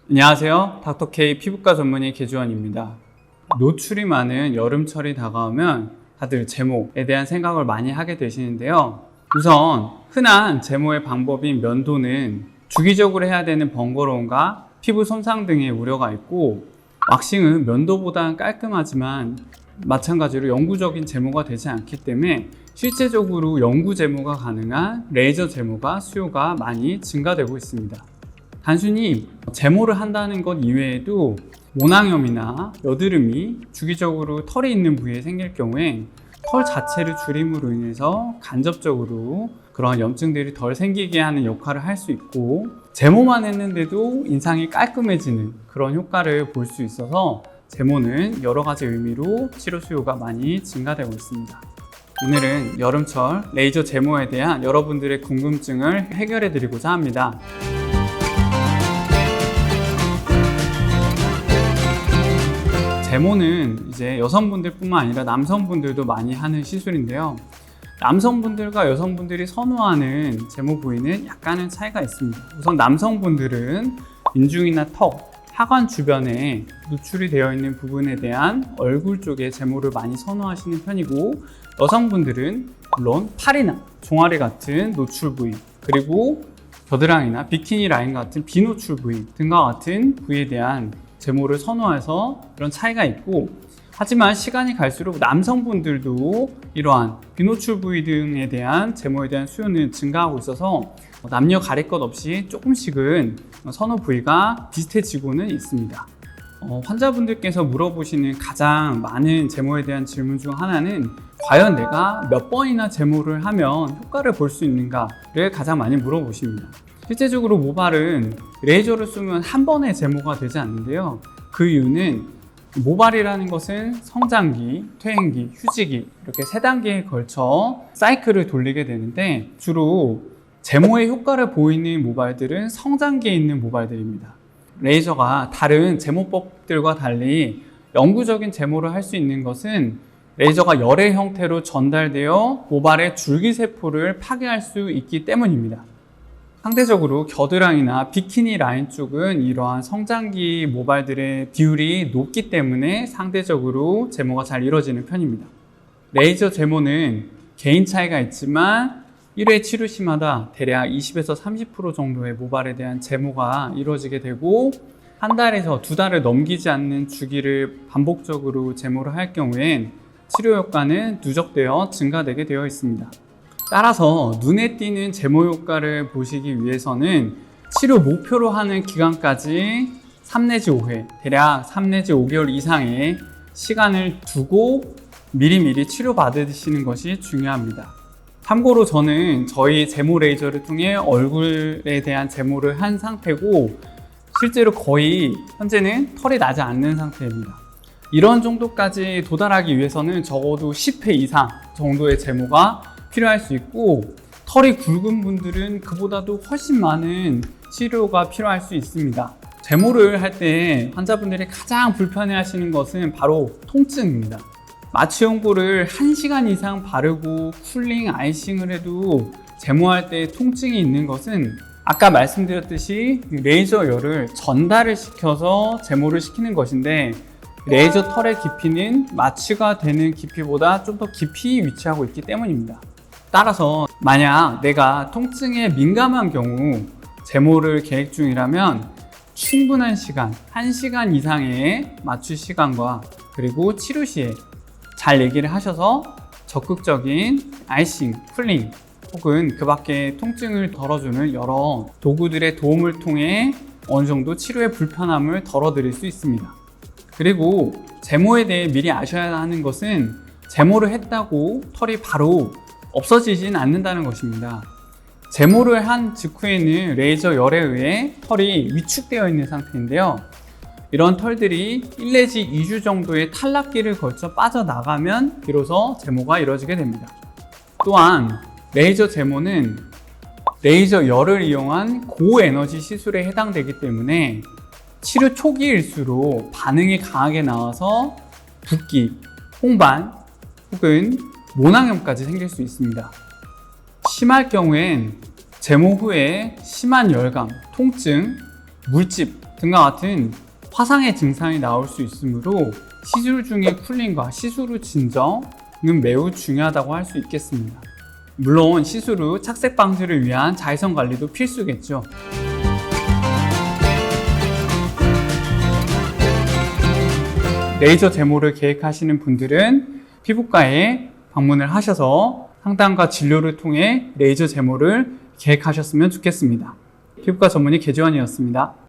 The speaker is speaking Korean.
안녕하세요. 닥터K 피부과 전문의 개주원입니다. 노출이 많은 여름철이 다가오면 다들 제모에 대한 생각을 많이 하게 되시는데요. 우선 흔한 제모의 방법인 면도는 주기적으로 해야 되는 번거로움과 피부 손상 등의 우려가 있고, 왁싱은 면도보다 깔끔하지만 마찬가지로 영구적인 제모가 되지 않기 때문에 실제적으로 영구 제모가 가능한 레이저 제모가 수요가 많이 증가되고 있습니다. 단순히 제모를 한다는 것 이외에도 모낭염이나 여드름이 주기적으로 털이 있는 부위에 생길 경우에 털 자체를 줄임으로 인해서 간접적으로 그런 염증들이 덜 생기게 하는 역할을 할 수 있고, 제모만 했는데도 인상이 깔끔해지는 그런 효과를 볼 수 있어서 제모는 여러 가지 의미로 치료 수요가 많이 증가되고 있습니다. 오늘은 여름철 레이저 제모에 대한 여러분들의 궁금증을 해결해 드리고자 합니다. 제모는 이제 여성분들뿐만 아니라 남성분들도 많이 하는 시술인데요. 남성분들과 여성분들이 선호하는 제모 부위는 약간은 차이가 있습니다. 우선 남성분들은 인중이나 턱, 하관 주변에 노출이 되어 있는 부분에 대한 얼굴 쪽에 제모를 많이 선호하시는 편이고, 여성분들은 물론 팔이나 종아리 같은 노출 부위, 그리고 겨드랑이나 비키니 라인 같은 비노출 부위 등과 같은 부위에 대한 제모를 선호해서 그런 차이가 있고, 하지만 시간이 갈수록 남성분들도 이러한 비노출 부위 등에 대한 제모에 대한 수요는 증가하고 있어서 남녀 가릴 것 없이 조금씩은 선호 부위가 비슷해지고는 있습니다. 환자분들께서 물어보시는 가장 많은 제모에 대한 질문 중 하나는 과연 내가 몇 번이나 제모를 하면 효과를 볼 수 있는가를 가장 많이 물어보십니다. 실제적으로 모발은 레이저를 쏘면 한 번에 제모가 되지 않는데요. 그 이유는 모발이라는 것은 성장기, 퇴행기, 휴지기 이렇게 3단계에 걸쳐 사이클을 돌리게 되는데, 주로 제모의 효과를 보이는 모발들은 성장기에 있는 모발들입니다. 레이저가 다른 제모법들과 달리 영구적인 제모를 할 수 있는 것은 레이저가 열의 형태로 전달되어 모발의 줄기세포를 파괴할 수 있기 때문입니다. 상대적으로 겨드랑이나 비키니 라인 쪽은 이러한 성장기 모발들의 비율이 높기 때문에 상대적으로 제모가 잘 이루어지는 편입니다. 레이저 제모는 개인 차이가 있지만 1회 치료 시마다 대략 20에서 30% 정도의 모발에 대한 제모가 이루어지게 되고, 한 달에서 2달을 넘기지 않는 주기를 반복적으로 제모를 할 경우엔 치료 효과는 누적되어 증가되게 되어 있습니다. 따라서 눈에 띄는 제모 효과를 보시기 위해서는 치료 목표로 하는 기간까지 3 내지 5회, 대략 3 내지 5개월 이상의 시간을 두고 미리미리 치료받으시는 것이 중요합니다. 참고로 저는 저희 제모 레이저를 통해 얼굴에 대한 제모를 한 상태고, 실제로 거의 현재는 털이 나지 않는 상태입니다. 이런 정도까지 도달하기 위해서는 적어도 10회 이상 정도의 제모가 필요할 수 있고, 털이 굵은 분들은 그보다도 훨씬 많은 치료가 필요할 수 있습니다. 제모를 할 때 환자분들이 가장 불편해 하시는 것은 바로 통증입니다. 마취용고를 1시간 이상 바르고 쿨링 아이싱을 해도 제모할 때 통증이 있는 것은 아까 말씀드렸듯이 레이저 열을 전달을 시켜서 제모를 시키는 것인데, 레이저 털의 깊이는 마취가 되는 깊이보다 좀 더 깊이 위치하고 있기 때문입니다. 따라서 만약 내가 통증에 민감한 경우 제모를 계획 중이라면 충분한 시간, 1시간 이상의 마취 시간과 그리고 치료 시에 잘 얘기를 하셔서 적극적인 아이싱, 쿨링 혹은 그 밖에 통증을 덜어주는 여러 도구들의 도움을 통해 어느 정도 치료의 불편함을 덜어드릴 수 있습니다. 그리고 제모에 대해 미리 아셔야 하는 것은 제모를 했다고 털이 바로 없어지진 않는다는 것입니다. 제모를 한 직후에는 레이저 열에 의해 털이 위축되어 있는 상태인데요. 이런 털들이 1 내지 2주 정도의 탈락기를 거쳐 빠져나가면 비로소 제모가 이루어지게 됩니다. 또한 레이저 제모는 레이저 열을 이용한 고에너지 시술에 해당되기 때문에 치료 초기일수록 반응이 강하게 나와서 붓기, 홍반 혹은 모낭염까지 생길 수 있습니다. 심할 경우엔 제모 후에 심한 열감, 통증, 물집 등과 같은 화상의 증상이 나올 수 있으므로 시술 중의 쿨링과 시술 후 진정은 매우 중요하다고 할 수 있겠습니다. 물론 시술 후 착색 방지를 위한 자외선 관리도 필수겠죠. 레이저 제모를 계획하시는 분들은 피부과에 방문을 하셔서 상담과 진료를 통해 레이저 제모를 계획하셨으면 좋겠습니다. 피부과 전문의 계지원이었습니다.